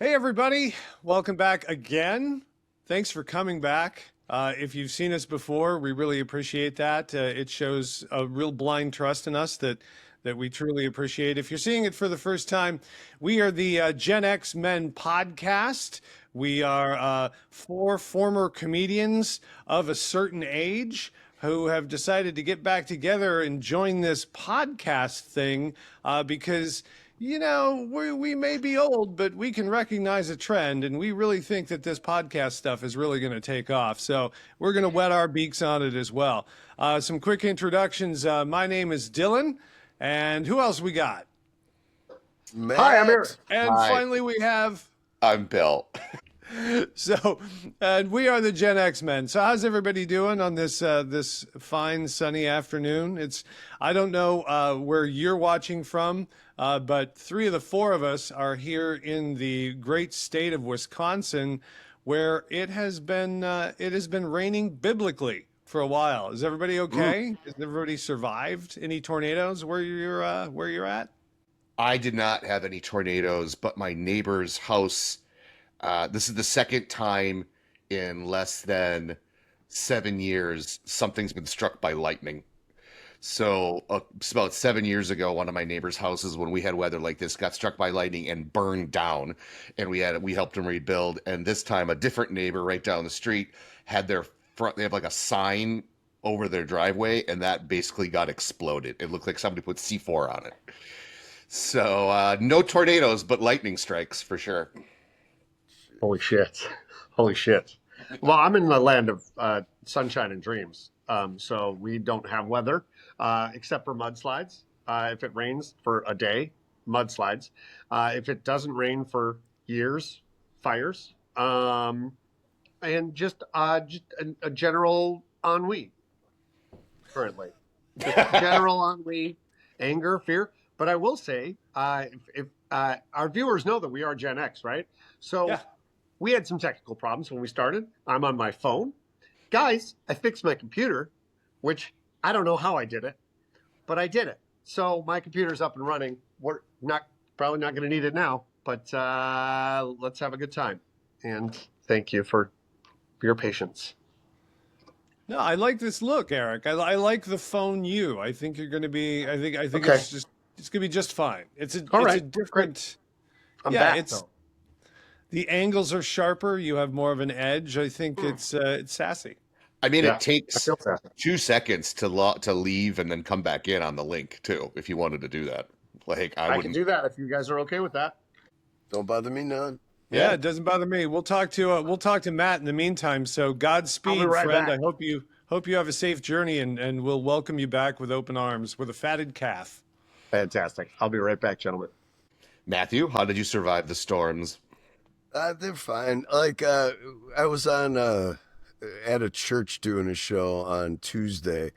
Hey, everybody. Welcome back again. Thanks for coming back. If you've seen us before, we really appreciate that. It shows a real blind trust in us that we truly appreciate. If you're seeing it for the first time, we are the Gen X Men podcast. We are four former comedians of a certain age who have decided to get back together and join this podcast thing because we may be old, but we can recognize a trend, and we really think that this podcast stuff is really going to take off. So we're going to wet our beaks on it as well. Some quick introductions. My name is Dylan, and who else we got? Hi, I'm Matt. Eric. And Hi. finally, we have. I'm Bill. So, and we are the Gen X Men. So, how's everybody doing on this fine sunny afternoon? I don't know where you're watching from, but three of the four of us are here in the great state of Wisconsin, where it has been raining biblically for a while. Is everybody okay? Has everybody survived any tornadoes where you're at? I did not have any tornadoes, but my neighbor's house. This is the second time in less than 7 years something's been struck by lightning. So it's about 7 years ago, one of my neighbor's houses, when we had weather like this, got struck by lightning and burned down, and we helped them rebuild. And this time, a different neighbor right down the street had their front. They have like a sign over their driveway, and that basically got exploded. It looked like somebody put C4 on it. So no tornadoes, but lightning strikes for sure. Holy shit. Holy shit. Well, I'm in the land of sunshine and dreams. So we don't have weather except for mudslides. If it rains for a day, mudslides. If it doesn't rain for years, fires. And just a general ennui currently. Just general ennui, anger, fear. But I will say, if our viewers know that we are Gen X, right? So Yeah. we had some technical problems when we started. I'm on my phone. Guys, I fixed my computer, which I don't know how I did it, but I did it. So my computer's up and running. We're probably not going to need it now, but let's have a good time. And thank you for your patience. No, I like this look, Eric. I like the phone you. I think you're going to be. I think Okay. it's going to be just fine. It's a All it's a right, different. I'm Yeah, back, it's though. the angles are sharper. You have more of an edge. I think it's sassy. I mean, Yeah, it takes I feel that. 2 seconds to leave and then come back in on the link too, if you wanted to do that. Like I I can wouldn't. do that if you guys are okay with that. Don't bother me none. Yeah, it doesn't bother me. We'll talk to Matt in the meantime. So Godspeed, I'll be right friend. back. I hope you have a safe journey, and we'll welcome you back with open arms with a fatted calf. Fantastic. I'll be right back, gentlemen. Matthew, how did you survive the storms? They're fine. Like I was on at a church doing a show on Tuesday,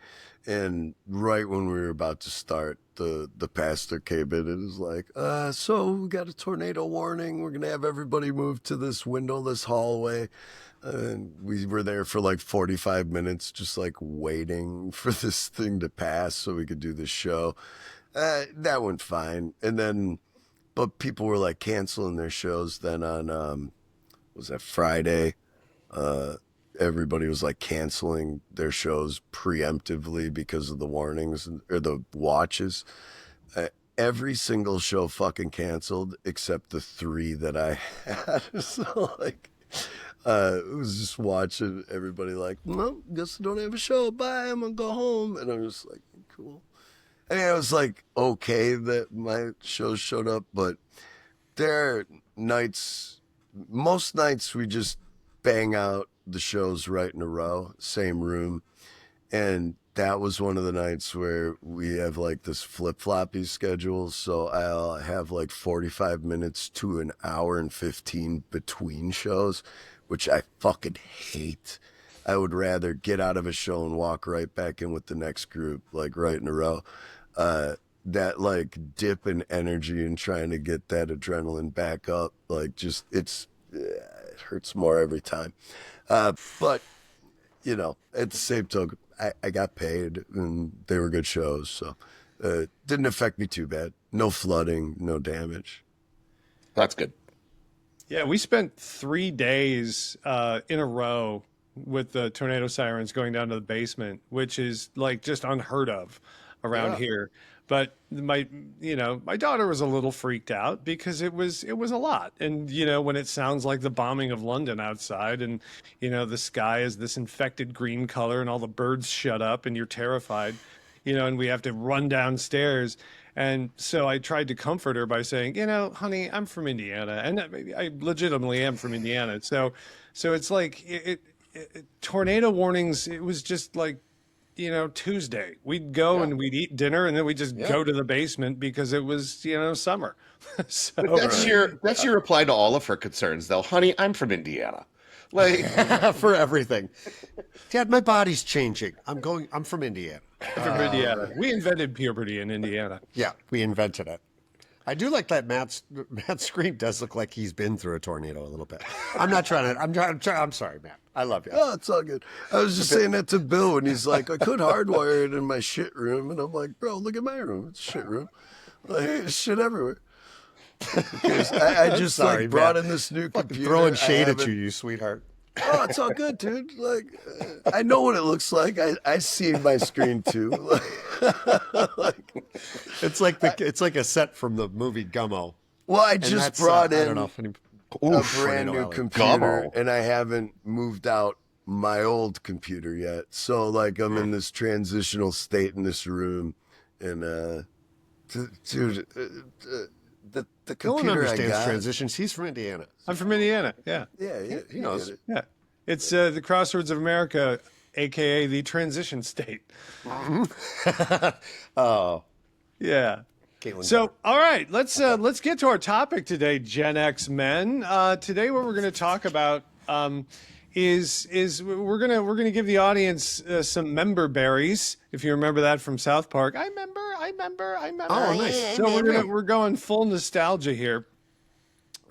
and right when we were about to start, the pastor came in and was like, "So we got a tornado warning. We're gonna have everybody move to this windowless hallway." And we were there for like 45 minutes, just like waiting for this thing to pass so we could do the show. That went fine, and then. But people were like canceling their shows then on, was that Friday? Everybody was like canceling their shows preemptively because of the warnings or the watches. Every single show fucking canceled except the 3 that I had. So like, it was just watching everybody like, well, guess I don't have a show. Bye, I'm gonna go home. And I was like, cool. I mean, it was like okay that my shows showed up, but there are nights, most nights we just bang out the shows right in a row, same room. And that was one of the nights where we have like this flip-floppy schedule. So I'll have like 45 minutes to an hour and 15 between shows, which I fucking hate. I would rather get out of a show and walk right back in with the next group, like right in a row. That like dip in energy and trying to get that adrenaline back up, like just it hurts more every time. But you know, at the same token, I got paid and they were good shows, so didn't affect me too bad. No flooding, no damage. That's good. Yeah, we spent 3 days in a row with the tornado sirens going down to the basement, which is like just unheard of around Yeah. here. But my daughter was a little freaked out because it was a lot. And when it sounds like the bombing of London outside, and the sky is this infected green color, and all the birds shut up, and you're terrified, and we have to run downstairs. And so I tried to comfort her by saying, honey, I'm from Indiana, and I legitimately am from Indiana. So it's like tornado warnings. It was just like, Tuesday. We'd go and we'd eat dinner, and then we'd just go to the basement because it was, summer. So But that's your reply to all of her concerns, though. Honey, I'm from Indiana. Like, For everything. Dad, my body's changing. I'm from Indiana. from Indiana, we invented puberty in Indiana. Yeah, we invented it. I do like that Matt's screen does look like he's been through a tornado a little bit. I'm not trying to. I'm sorry, Matt. I love you. Oh, it's all good. I was just saying that to Bill, and he's like, I could hardwire it in my shit room. And I'm like, bro, look at my room. It's a shit room. Like, there's shit everywhere. Because I just Sorry, brought Matt. in this new Fucking computer. throwing I shade at haven't- you sweetheart. Oh, it's all good, dude. Like, I know what it looks like. I see my screen too. Like, It's like a set from the movie Gummo. well, I And just that's, brought I in don't know if any, a Oof, brand Tornado new Alley. computer, Gummo. and I haven't moved out my old computer yet. So, like, I'm in this transitional state in this room, and dude, the Dylan computer I understands got. transitions. He's from Indiana. I'm from Indiana. Yeah. Yeah, He knows. get it. Yeah. It's the crossroads of America, aka the transition state. Oh, Yeah. Caitlin. So, all right, let's get to our topic today, Gen X men. Today, what we're going to talk about is we're gonna give the audience some member berries. If you remember that from South Park, I remember. Oh, nice. So we're going full nostalgia here.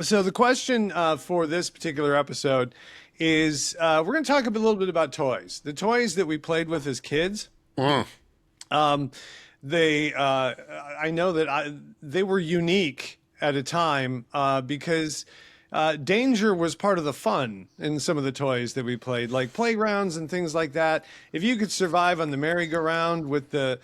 So the question for this particular episode is we're going to talk a little bit about toys, the toys that we played with as kids. I know that they were unique at a time because danger was part of the fun in some of the toys that we played, like playgrounds and things like that. If you could survive on the merry-go-round with the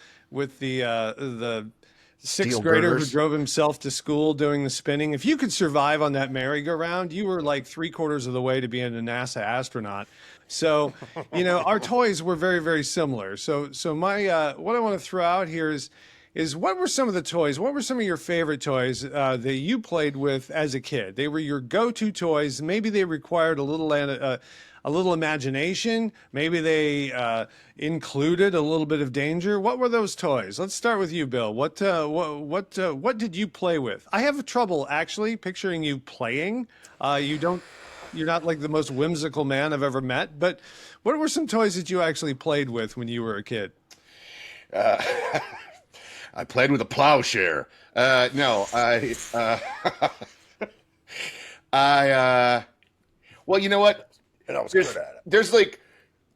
sixth Steel grader girders. who drove himself to school doing the spinning, if you could survive on that merry-go-round, you were like 3/4 of the way to being a NASA astronaut. So, our toys were very, very similar. So my what I want to throw out here is what were some of the toys? What were some of your favorite toys that you played with as a kid? They were your go-to toys. Maybe they required a little imagination. Maybe they included a little bit of danger. What were those toys? Let's start with you, Bill. What did you play with? I have trouble actually picturing you playing. You're not like the most whimsical man I've ever met. But what were some toys that you actually played with when you were a kid? I played with a plowshare. No, well, you know what? And I was good at it.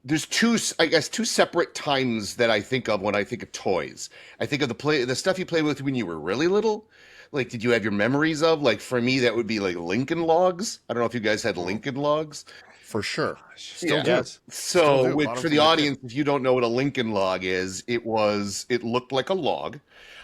There's two separate times that I think of when I think of toys. I think of the stuff you played with when you were really little. Like, did you have your memories of? Like, for me, that would be like Lincoln Logs. I don't know if you guys had Lincoln Logs. For sure. Still do. Yes. Still So, do. with, Bottom for the from the audience, if you don't know what a Lincoln log is, it looked like a log,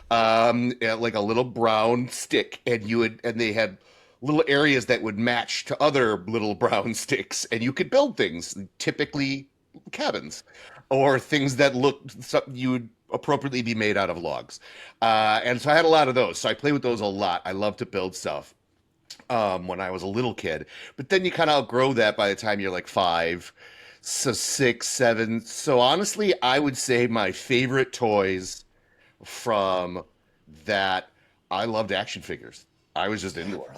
like a little brown stick, and they had little areas that would match to other little brown sticks, and you could build things, typically cabins, or things that you would appropriately be made out of logs. And so I had a lot of those. So I played with those a lot. I love to build stuff. When I was a little kid, but then you kind of outgrow that by the time you're like 5, so 6, 7. So honestly, I would say my favorite toys from that, I loved action figures. I was just into it.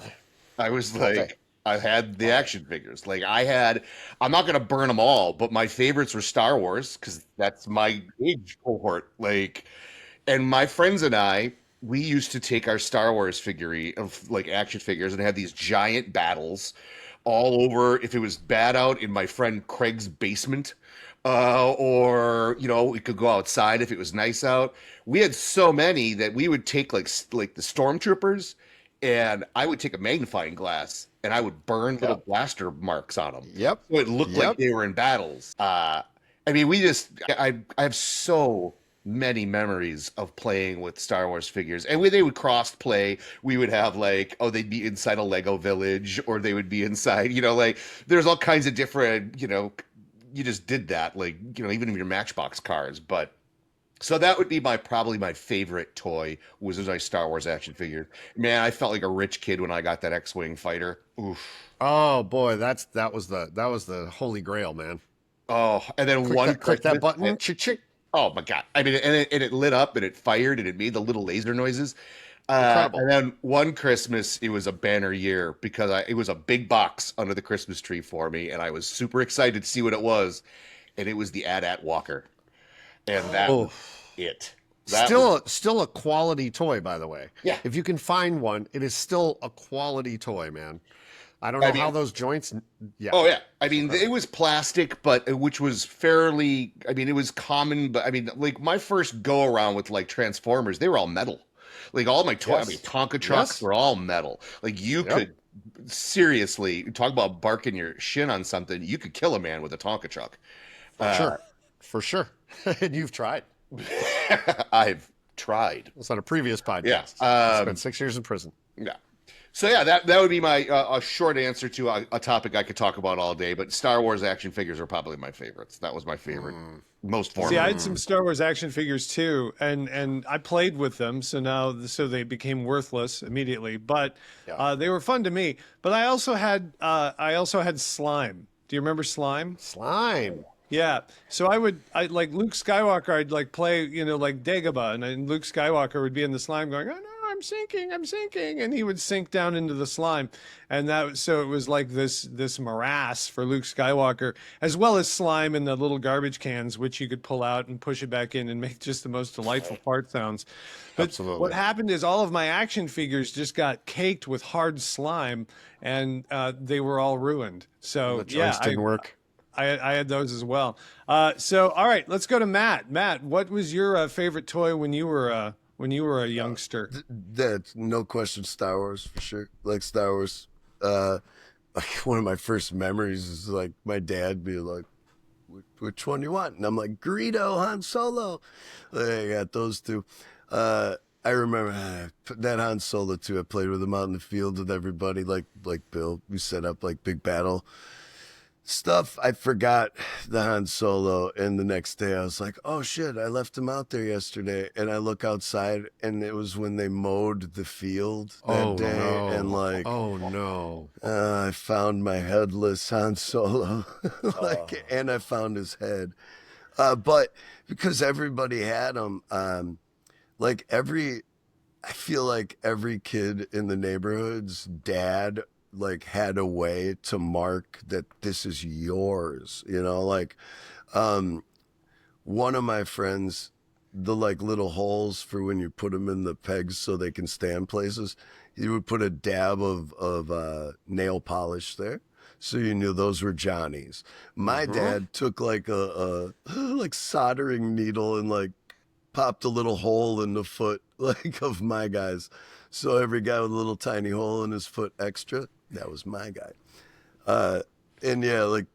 I was like, I had the action figures. Like I'm not going to burn them all, but my favorites were Star Wars because that's my age cohort. Like, and my friends and we used to take our Star Wars figurine of like action figures and have these giant battles all over. If it was bad out in my friend Craig's basement, or we could go outside if it was nice out. We had so many that we would take like the stormtroopers, and I would take a magnifying glass and I would burn little blaster marks on them. Yep. So it looked like they were in battles. I mean, I have so many memories of playing with Star Wars figures, and they would cross play. We would have like, oh, they'd be inside a Lego village, or they would be inside, like there's all kinds of different, you just did that, like, even in your Matchbox cars. But so that would be probably my favorite toy was my Star Wars action figure. Man, I felt like a rich kid when I got that X-Wing fighter. Oof. Oh boy, that was the holy grail, man. Oh, and then Click that button. Chick. Oh my God. I mean, and it lit up and it fired and it made the little laser noises. Incredible. And then one Christmas, it was a banner year because it was a big box under the Christmas tree for me. And I was super excited to see what it was. And it was the AT-AT Walker. And that was it. Still a quality toy, by the way. Yeah. If you can find one, it is still a quality toy, man. I don't know how those joints. Yeah. Oh yeah. I mean, it was plastic, but which was fairly. I mean, it was common, but I mean, like my first go around with like Transformers, they were all metal. Like all my toys, I mean, Tonka trucks were all metal. Like you could seriously talk about barking your shin on something. You could kill a man with a Tonka truck. For sure. And you've tried. I've tried. It's on a previous podcast. Yeah. Spent 6 years in prison. Yeah. So yeah, that would be my a short answer to a topic I could talk about all day. But Star Wars action figures are probably my favorites. That was my favorite, most formative. See, I had some Star Wars action figures too, and I played with them. So they became worthless immediately. But they were fun to me. But I also had slime. Do you remember slime? Slime. Yeah. So I like Luke Skywalker. I'd like play, like Dagobah, and then Luke Skywalker would be in the slime going, "Oh no, I'm sinking," and he would sink down into the slime, and so it was like this morass for Luke Skywalker, as well as slime in the little garbage cans, which you could pull out and push it back in and make just the most delightful fart sounds. But Absolutely. What happened is all of my action figures just got caked with hard slime, and they were all ruined. So The joints didn't work. I had those as well. So all right, let's go to Matt. Matt, what was your favorite toy when you were a youngster? That's no question Star Wars for sure. Like Star Wars. Like one of my first memories is like my dad be like, which one you want? And I'm like, Greedo, Han Solo. I got those two. I remember that Han Solo too. I played with him out in the field with everybody, like Bill. We set up like big battle stuff. I forgot the Han Solo, and the next day I was like, oh shit, I left him out there yesterday. And I look outside, and it was when they mowed the field that day. No. And like, oh no, I found my headless Han Solo, and I found his head. But because everybody had him, I feel like every kid in the neighborhood's dad like had a way to mark that this is yours, one of my friends, the like little holes for when you put them in the pegs so they can stand places, he would put a dab of nail polish there, so you knew those were Johnny's. My dad took like a like soldering needle and like popped a little hole in the foot like of my guys, so every guy with a little tiny hole in his foot extra, that was my guy. And yeah, like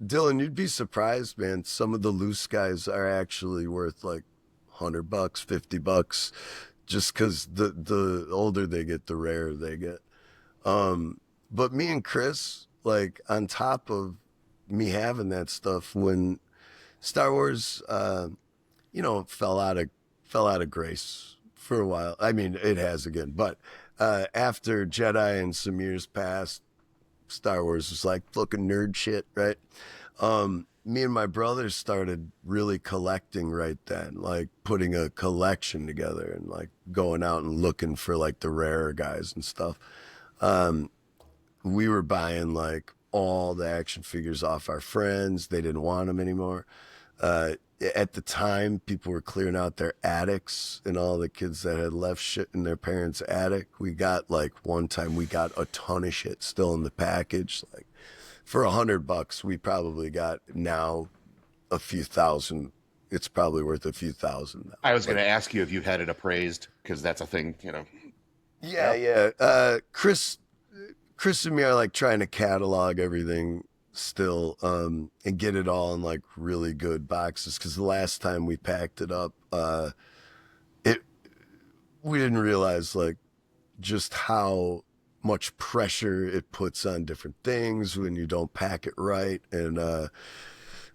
Dylan, you'd be surprised, man. Some of the loose guys are actually worth like $100, $50, just because the older they get, the rarer they get. But me and Chris, like on top of me having that stuff, when Star Wars, fell out of grace for a while. I mean, it has again, but after Jedi and some years passed, Star Wars was like fucking nerd shit, right? Me and my brother started really collecting right then, like putting a collection together and like going out and looking for like the rarer guys and stuff. We were buying like all the action figures off our friends. They didn't want them anymore. At the time, people were clearing out their attics, and all the kids that had left shit in their parents' attic. One time we got a ton of shit still in the package. Like for $100, we probably got now a few thousand. It's probably worth a few thousand now. I was going to ask you if you had it appraised, because that's a thing, Yeah. Chris Chris and me are like trying to catalog everything still, and get it all in like really good boxes. Because the last time we packed it up, it we didn't realize like just how much pressure it puts on different things when you don't pack it right, and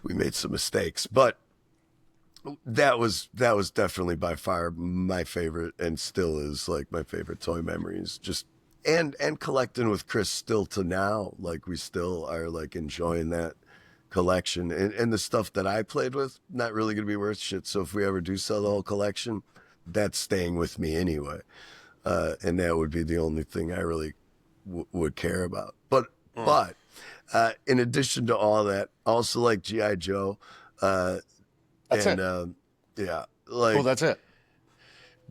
we made some mistakes, but that was definitely by far my favorite, and still is like my favorite toy memories. Just and collecting with Chris still to now, like we still are like enjoying that collection, and the stuff that I played with not really gonna be worth shit. So if we ever do sell the whole collection, that's staying with me anyway, and that would be the only thing I really would care about. But in addition to all that, also like GI Joe. That's and it. yeah, like Well, that's it.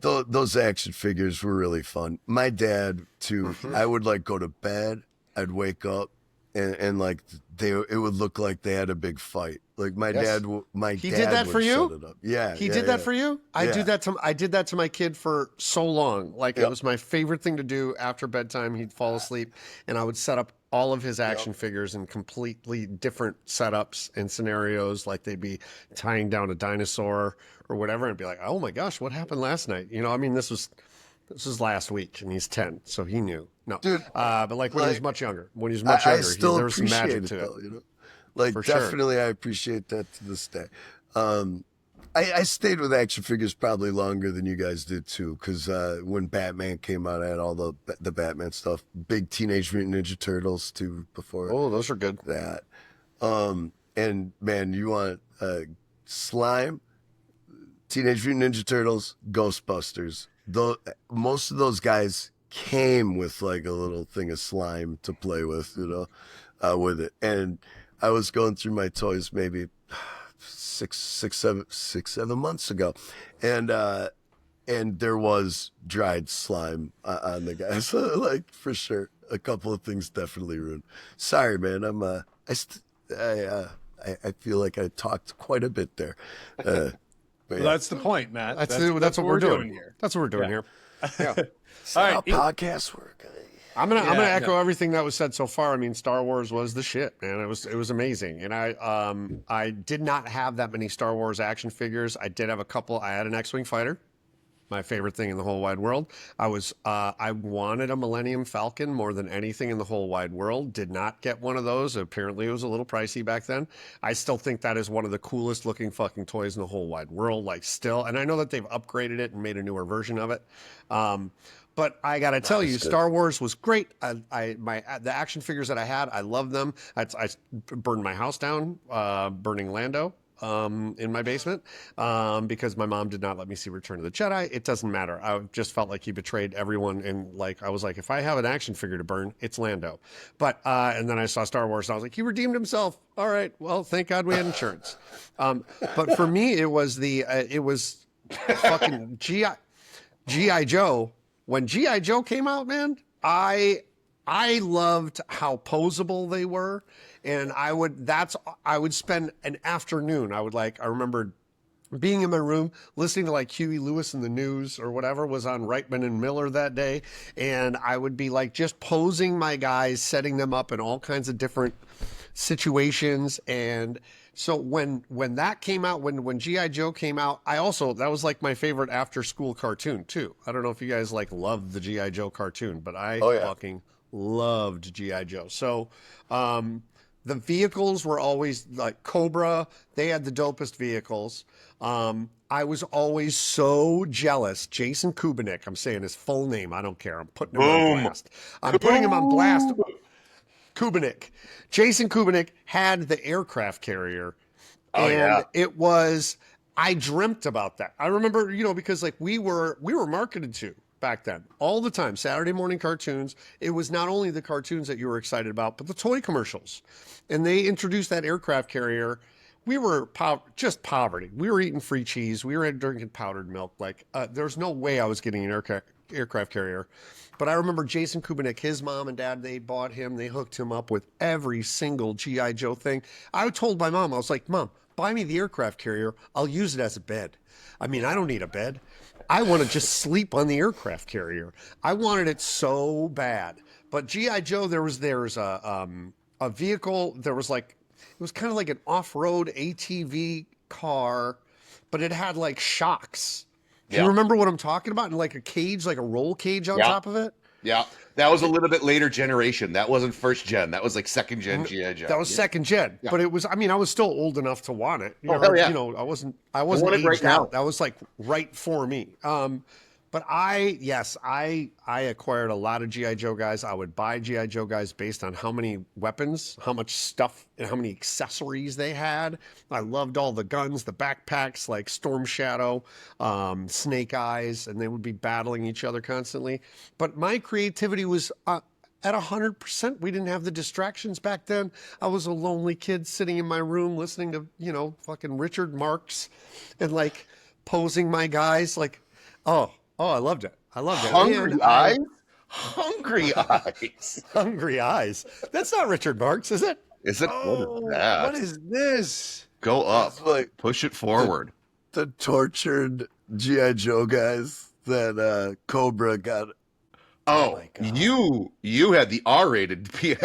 those action figures were really fun. My dad too. Mm-hmm. I would like go to bed. I'd wake up, and like it would look like they had a big fight. Like my Yes. dad, my He dad did that would for you? set it up. Yeah, He yeah, did that yeah. for you? I Yeah. did that to my kid for so long. Like it Yep. was my favorite thing to do after bedtime. He'd fall asleep and I would set up all of his action figures in completely different setups and scenarios. Like they'd be tying down a dinosaur or whatever and be like, "Oh my gosh, what happened last night?" You know, I mean, this was last week and he's 10, so he knew. No. Dude, but like when he was like, much younger, when he was much I younger, still there was some appreciate magic it to it. though, you know. Like For sure. definitely, I appreciate that to this day. I stayed with action figures probably longer than you guys did too, because when Batman came out, I had all the Batman stuff. Big Teenage Mutant Ninja Turtles too before Oh, those are good. that. And man, you want Slime, Teenage Mutant Ninja Turtles, Ghostbusters. Most of those guys came with like a little thing of slime to play with, you know, with it. And I was going through my toys maybe six, 7 months ago, and there was dried slime on the guys, like for sure. A couple of things definitely ruined. Sorry, man. I feel like I talked quite a bit there. But Well, yeah. that's the point, Matt. That's what we're doing here. That's what we're doing here. Yeah. That's All how right. podcasts work. I'm gonna Yeah, echo everything that was said so far. I mean, Star Wars was the shit, man. It was amazing, and I did not have that many Star Wars action figures. I did have a couple. I had an X-wing fighter, my favorite thing in the whole wide world. I wanted a Millennium Falcon more than anything in the whole wide world. Did not get one of those. Apparently, it was a little pricey back then. I still think that is one of the coolest looking fucking toys in the whole wide world. Like still, and I know that they've upgraded it and made a newer version of it. But I gotta tell you, good. Star Wars was great. The action figures that I had, I loved them. I burned my house down, burning Lando in my basement because my mom did not let me see Return of the Jedi. It doesn't matter. I just felt like he betrayed everyone, and like I was like, if I have an action figure to burn, it's Lando. But and then I saw Star Wars, and I was like, he redeemed himself. All right, well, thank God we had insurance. But for me, it was fucking GI Joe. When G.I. Joe came out, man, I loved how posable they were. And I would spend an afternoon. I remember being in my room, listening to like Huey Lewis and the News or whatever was on Reitman and Miller that day. And I would be like just posing my guys, setting them up in all kinds of different situations. And so when that came out, when G.I. Joe came out, that was like my favorite after school cartoon too. I don't know if you guys like loved the G.I. Joe cartoon, but I fucking loved G.I. Joe. So, the vehicles were always like Cobra. They had the dopest vehicles. I was always so jealous. Jason Kubinik, I'm saying his full name. I don't care. I'm putting him on blast. I'm putting him on blast. Kubinik. Jason Kubinik had the aircraft carrier. And it was, I dreamt about that. I remember, because like we were marketed to back then all the time, Saturday morning cartoons. It was not only the cartoons that you were excited about, but the toy commercials. And they introduced that aircraft carrier. We were just poverty. We were eating free cheese. We were drinking powdered milk. Like there's no way I was getting an aircraft carrier. But I remember Jason Kubinik, his mom and dad, they hooked him up with every single G.I. Joe thing. I told my mom, I was like, Mom, buy me the aircraft carrier. I'll use it as a bed. I mean, I don't need a bed. I want to just sleep on the aircraft carrier. I wanted it so bad. But GI Joe, there's a vehicle. There was like it was kind of like an off-road ATV car, but it had like shocks. Do you Yeah. remember what I'm talking about? And like a cage, like a roll cage on Yeah. top of it. Yeah, that was a little bit later generation. That wasn't first gen. That was like second gen GI Joe. That was second gen, Yeah. but it was. I mean, I was still old enough to want it. Oh, hell yeah. You know, I wasn't want it right aged now. out. That was like right for me. But I acquired a lot of GI Joe guys. I would buy GI Joe guys based on how many weapons, how much stuff, and how many accessories they had. I loved all the guns, the backpacks, like Storm Shadow, Snake Eyes, and they would be battling each other constantly. But my creativity was at 100%. We didn't have the distractions back then. I was a lonely kid sitting in my room listening to, you know, fucking Richard Marx and like posing my guys like, oh, I loved it. I loved it. Hungry And eyes? Hungry eyes. Hungry Eyes. That's not Richard Marx, is it? Is it? Oh, What is that? what is this? Go up. It's like Push it forward. the tortured GI Joe guys that Cobra got. Oh, my God. you had the R-rated GI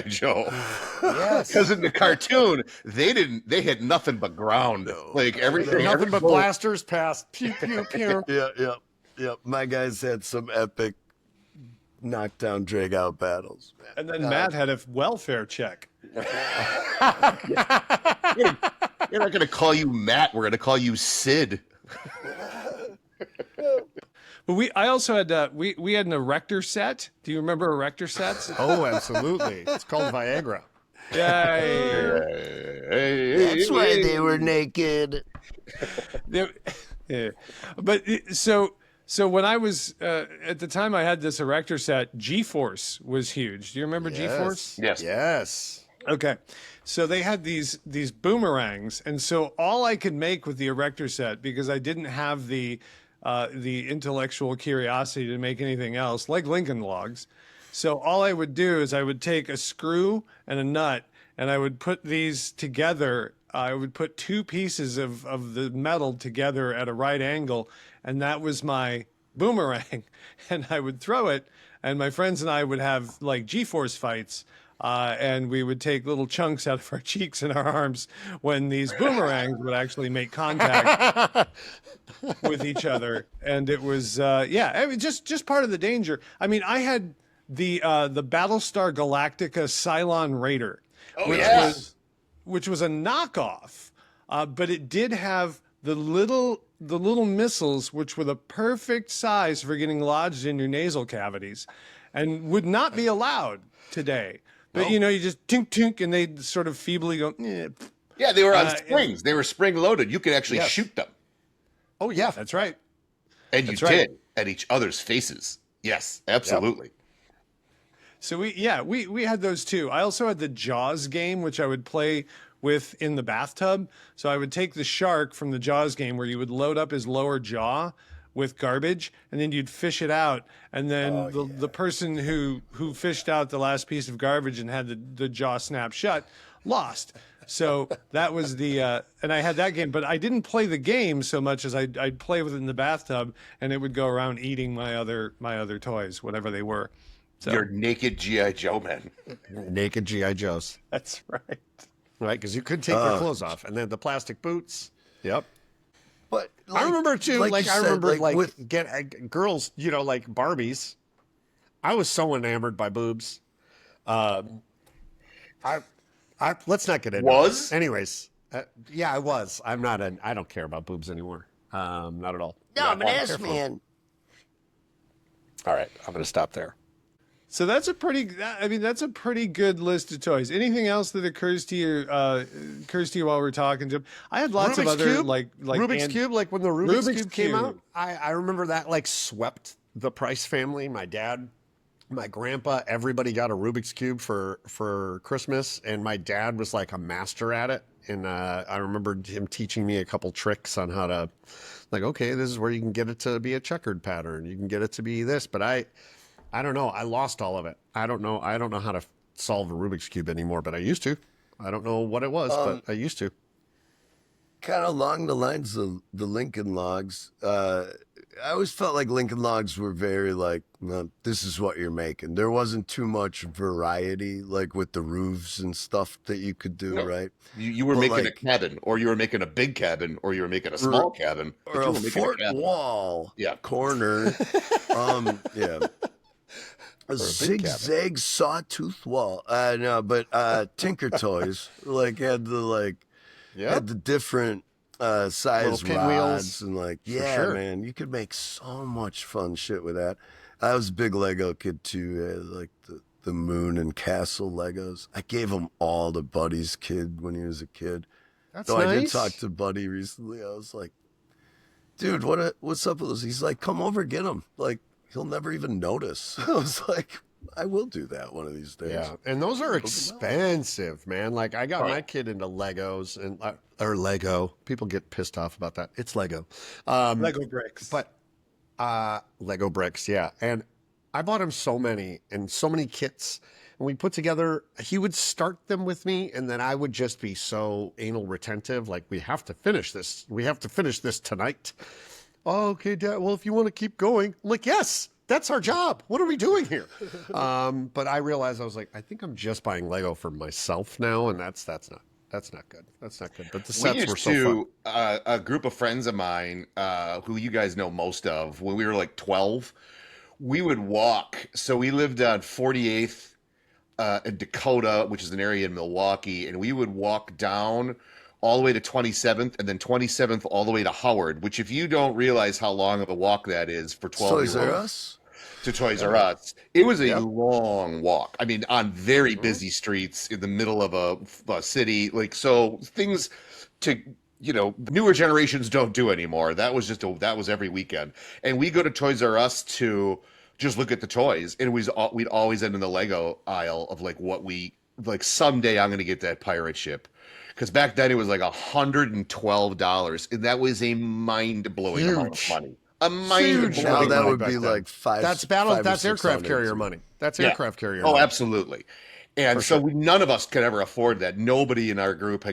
Joe. Yes. Because in the cartoon, they had nothing but ground. No. Like everything. Nothing every but bullet- blasters past. Pew, pew, pew. Yeah. My guys had some epic knockdown, drag out battles. Man. And then Matt had a welfare check. We're not going to call you Matt. We're going to call you Sid. But I also had we had an erector set. Do you remember erector sets? Oh, absolutely. It's called Viagra. Yay! That's why they were naked. Yeah. But so when I was at the time I had this erector set, G-Force was huge. Do you remember G-Force? Yes. Yes. Okay. So they had these boomerangs, and so all I could make with the erector set, because I didn't have the intellectual curiosity to make anything else, like Lincoln Logs. So all I would do is I would take a screw and a nut, and I would put these together. I would put two pieces of the metal together at a right angle, and that was my boomerang. And I would throw it, and my friends and I would have like G-force fights. And we would take little chunks out of our cheeks and our arms when these boomerangs would actually make contact with each other. And it was, I mean, just part of the danger. I mean, I had the Battlestar Galactica Cylon Raider, which was a knockoff, but it did have the little missiles, which were the perfect size for getting lodged in your nasal cavities, and would not be allowed today. But you know, you just tink tink, and they sort of feebly go. Eh. Yeah, they were on springs. They were spring loaded. You could actually shoot them. Oh, yeah. That's right. And That's you right. did at each other's faces. Yes, absolutely. So we had those too. I also had the Jaws game, which I would play with in the bathtub. So I would take the shark from the Jaws game, where you would load up his lower jaw with garbage, and then you'd fish it out, and then the person who fished out the last piece of garbage and had the jaw snap shut lost. So that was and I had that game, but I didn't play the game so much as I'd play with it in the bathtub, and it would go around eating my other toys, whatever they were. So You're naked GI Joe men. Naked GI Joes. that's right. Right? Because you could take your clothes off, and then the plastic boots. Yep. But I remember too. Like you I said, remember like with get girls, you know, like Barbies. I was so enamored by boobs. I let's not get into Was? it. Anyways, yeah, I was. I'm not. I don't care about boobs anymore. Not at all. no, I'm an ass man. All right, I'm going to stop there. So that's a pretty good list of toys. Anything else that occurs to you while we're talking, Jim? I had lots of other Cube? like Rubik's Cube, like when the Rubik's Rubik's Cube came Cube. out, I remember that like swept the Price family. My dad, my grandpa, everybody got a Rubik's Cube for Christmas, and my dad was like a master at it. And I remember him teaching me a couple tricks on how to, like, okay, this is where you can get it to be a checkered pattern. You can get it to be this, but I don't know. I lost all of it. I don't know how to solve a Rubik's Cube anymore, but I used to. I don't know what it was, but I used to. kind of along the lines of the Lincoln Logs. I always felt like Lincoln Logs were very like, no, this is what you're making. There wasn't too much variety, like with the roofs and stuff that you could do, No. right? You were But making a like, cabin, or you were making a big cabin, or you were making a small cabin, but or you a were making a fort cabin. wall Yeah. corner. Yeah. A big zigzag sawtooth wall. No, but Tinker Toys like had the Yeah. had the different size Little pinwheels. rods and like sure. man, you could make so much fun shit with that. I was a big Lego kid too, like the moon and castle Legos. I gave them all to Buddy's kid when he was a kid. That's So nice. I did talk to Buddy recently. I was like, dude, what's up with this? He's like, come over, get him. Like, he'll never even notice. I was like, I will do that one of these days. Yeah, and those are expensive, man. Like I got Right. my kid into Legos and or Lego. People get pissed off about that. It's Lego, Lego bricks. but Lego bricks, yeah. And I bought him so many and so many kits, and we put together. He would start them with me, and then I would just be so anal retentive. Like we have to finish this. We have to finish this tonight. Oh, okay, Dad. Well, if you want to keep going, I'm like, yes. That's our job. What are we doing here? But I realized I was like, I think I'm just buying Lego for myself now, and that's not good. That's not good. But the We sets used were so fun. a group of friends of mine, who you guys know most of, when we were like 12, we would walk. So we lived on 48th in Dakota, which is an area in Milwaukee, and we would walk down all the way to 27th, and then 27th all the way to Howard, which if you don't realize how long of a walk that is for 12 Toys year R olds Us? to Toys R Us, it was a Yep. long walk. I mean, on very busy streets in the middle of a city. Like, so things to, newer generations don't do anymore. That was that was every weekend. And we go to Toys R Us to just look at the toys. And we'd always end in the Lego aisle of like someday I'm going to get that pirate ship. Because back then it was like $112, and that was a mind-blowing amount of Huge. money. A mind-blowing Now that amount. would back be then. like That's that's aircraft carrier money. That's Yeah. aircraft carrier. Oh, money. absolutely. And so none of us could ever afford that. Nobody in our group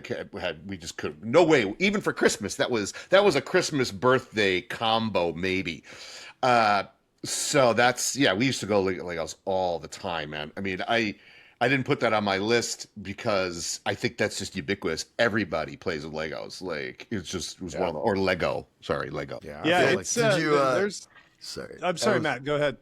we just couldn't. No way. Even for Christmas, that was a Christmas birthday combo maybe. So we used to go to Legos all the time, man. I mean, I didn't put that on my list because I think that's just ubiquitous. Everybody plays with Legos. Like it was one of the, or Lego. Sorry, Lego. Yeah. yeah, I feel it's Did you, there's. Sorry. I'm sorry, Matt. Go ahead.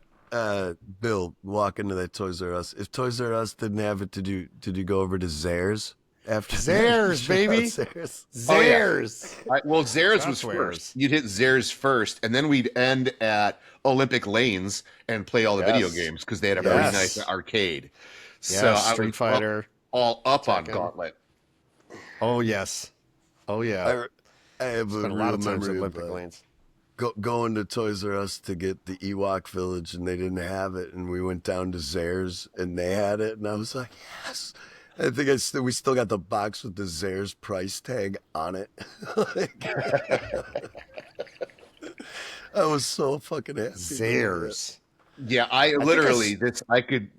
Bill, walk into that Toys R Us. If Toys R Us didn't have it, did you go over to Zares after Zares, baby. Zares. Oh, yeah. Zares. Well, Zares was That's where it first. is. You'd hit Zares first, and then we'd end at Olympic Lanes and play all the video Yes. games because they had a very Yes. nice arcade. Yeah, So I Street was Fighter. all up on Tekken. Gauntlet. Oh yes. Oh yeah. I have Spent a a lot real of times at memory of Olympic Lanes. going to Toys R Us to get the Ewok Village, and they didn't have it, and we went down to Zares, and they had it, and I was like, yes. I think we still got the box with the Zares price tag on it. I was so fucking happy. Zares. Yeah,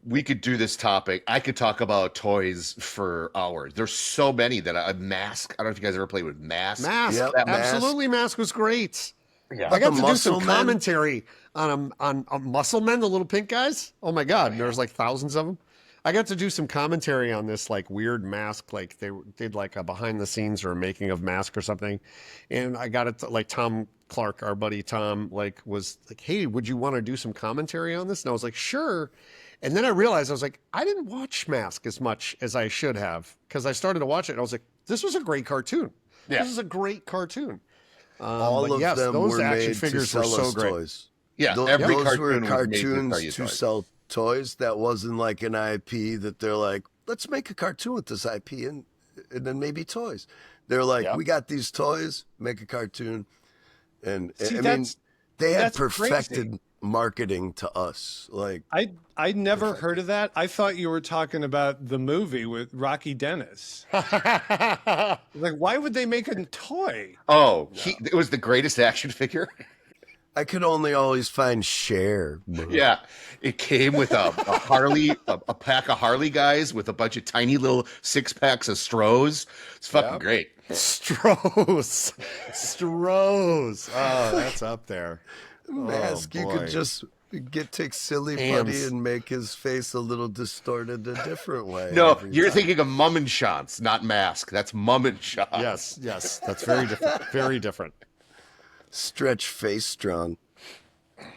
we could do this topic. I could talk about toys for hours. There's so many that Mask. I don't know if you guys ever played with Mask. Mask. Yep, Absolutely, Mask was great. Yeah. I got the to do some Muscle Men? commentary on Muscle Men, the little pink guys. Oh my God, there's like thousands of them. I got to do some commentary on this like weird Mask, like they did like a behind the scenes or a making of Mask or something, and I got it like Tom Clark, our buddy Tom, like was like, "Hey, would you want to do some commentary on this?" And I was like, "Sure." And then I realized I was like, I didn't watch Mask as much as I should have because I started to watch it and I was like, this was a great cartoon. Yeah. This is a great cartoon. All But of yes, them those were action made to figures were sell so us great. toys. Yeah, Those every were cartoon was made to sell cartoons you to toys. sell toys. That wasn't like an IP that they're like, let's make a cartoon with this IP and then maybe toys. They're like, Yeah. we got these toys, make a cartoon. And See, I mean, that's- they had that's perfected crazy. marketing to us. Like, I never heard of that. I thought you were talking about the movie with Rocky Dennis. Like, why would they make a toy? Oh, it was the greatest action figure. I could only always find Cher. Yeah, it came with a Harley, a pack of Harley guys with a bunch of tiny little 6-packs of Strohs. It's fucking Yep. great. Strohs. Strohs. Oh, that's up there. Mask, you boy. could just take silly Hams. putty and make his face a little distorted a different way. No, every you're time. thinking of Mummenschanz, not Mask. That's Mummenschanz. Yes. That's very different. Very different. Stretch face strong.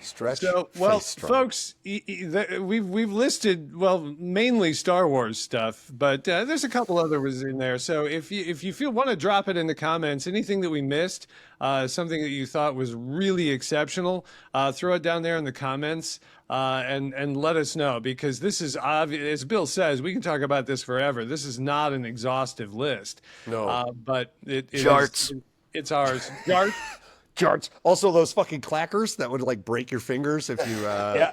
Stretch. So, well, face strong. folks, we've listed, well, mainly Star Wars stuff, but there's a couple others in there. So if you want to drop it in the comments, anything that we missed, something that you thought was really exceptional, throw it down there in the comments and let us know, because this is obvious. As Bill says, we can talk about this forever. This is not an exhaustive list. No. But Jarts. It's ours. Jarts. Charts. Also, those fucking clackers that would like break your fingers if you. Yeah.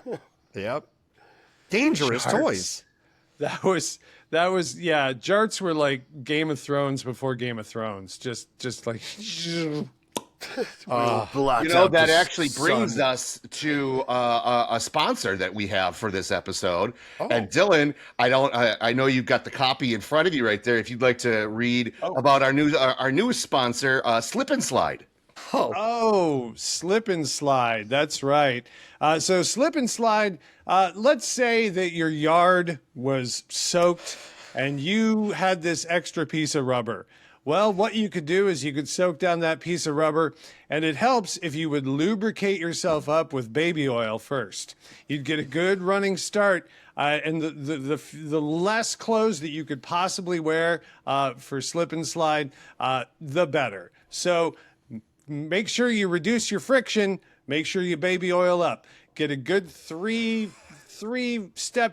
Yep. Dangerous Charts. toys. That was yeah. Jarts were like Game of Thrones before Game of Thrones. Just like Blocks You know, out that the actually brings sun. us to a sponsor that we have for this episode. Oh. And Dylan, I know you've got the copy in front of you right there. If you'd like to read about our newest sponsor, Slip and Slide. oh, slip and slide. That's right. So slip and slide. Let's say that your yard was soaked and you had this extra piece of rubber. Well, what you could do is you could soak down that piece of rubber, and it helps if you would lubricate yourself up with baby oil first. You'd get a good running start, and the less clothes that you could possibly wear for slip and slide, the better. So make sure you reduce your friction. Make sure you baby oil up. Get a good three-step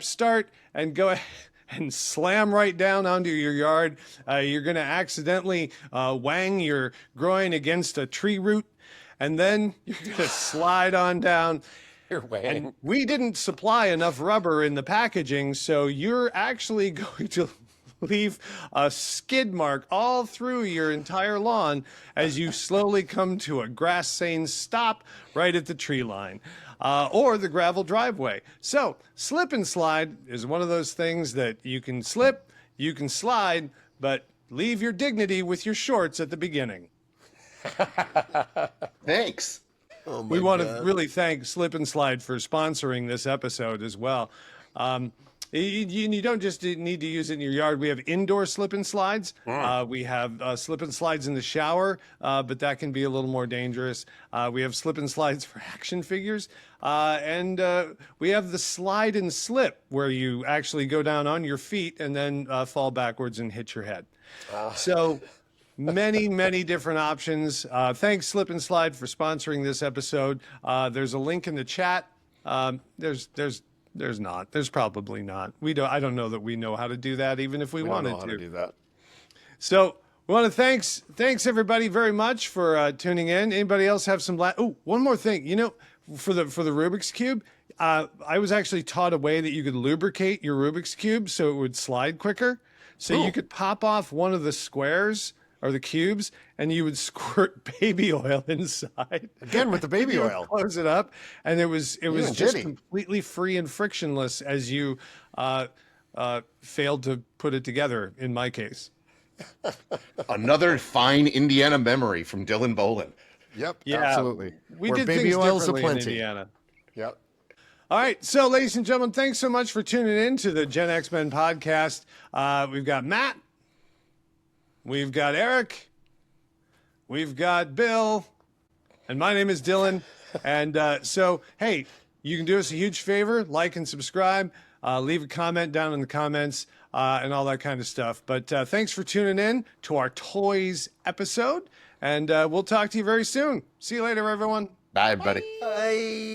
start and go ahead and slam right down onto your yard. You're going to accidentally wang your groin against a tree root, and then you're going to slide on down. And we didn't supply enough rubber in the packaging, so you're actually going to leave a skid mark all through your entire lawn as you slowly come to a grass-stained stop right at the tree line or the gravel driveway. So slip and slide is one of those things that you can slip, you can slide, but leave your dignity with your shorts at the beginning. Thanks. Oh my We want to God. really thank Slip and Slide for sponsoring this episode as well. You don't just need to use it in your yard. We have indoor slip and slides. We have slip and slides in the shower, but that can be a little more dangerous. We have slip and slides for action figures. And we have the slide and slip, where you actually go down on your feet and then fall backwards and hit your head. So many different options. Thanks, Slip and Slide, for sponsoring this episode. There's a link in the chat. There's not. There's probably not. I don't know that we know how to do that, even if we We don't wanted know how to do that. So we want to thanks everybody very much for tuning in. Anybody else have some? One more thing. You know, for the Rubik's Cube, I was actually taught a way that you could lubricate your Rubik's Cube so it would slide quicker. So you could pop off one of the squares or the cubes, and you would squirt baby oil inside. Again with the baby You would oil. close it up, and it was and just Jenny. completely free and frictionless as you failed to put it together. In my case, Another fine Indiana memory from Dylan Bolin. Yep. Yeah, Absolutely. we Where did baby things oil's differently in aplenty. Indiana. Yep. All right, so ladies and gentlemen, thanks so much for tuning in to the Gen X Men podcast. We've got Matt, we've got Eric, we've got Bill, and my name is Dylan. And so, hey, you can do us a huge favor, like and subscribe, leave a comment down in the comments, and all that kind of stuff. But thanks for tuning in to our Toys episode, and we'll talk to you very soon. See you later, everyone. Bye, buddy. Bye.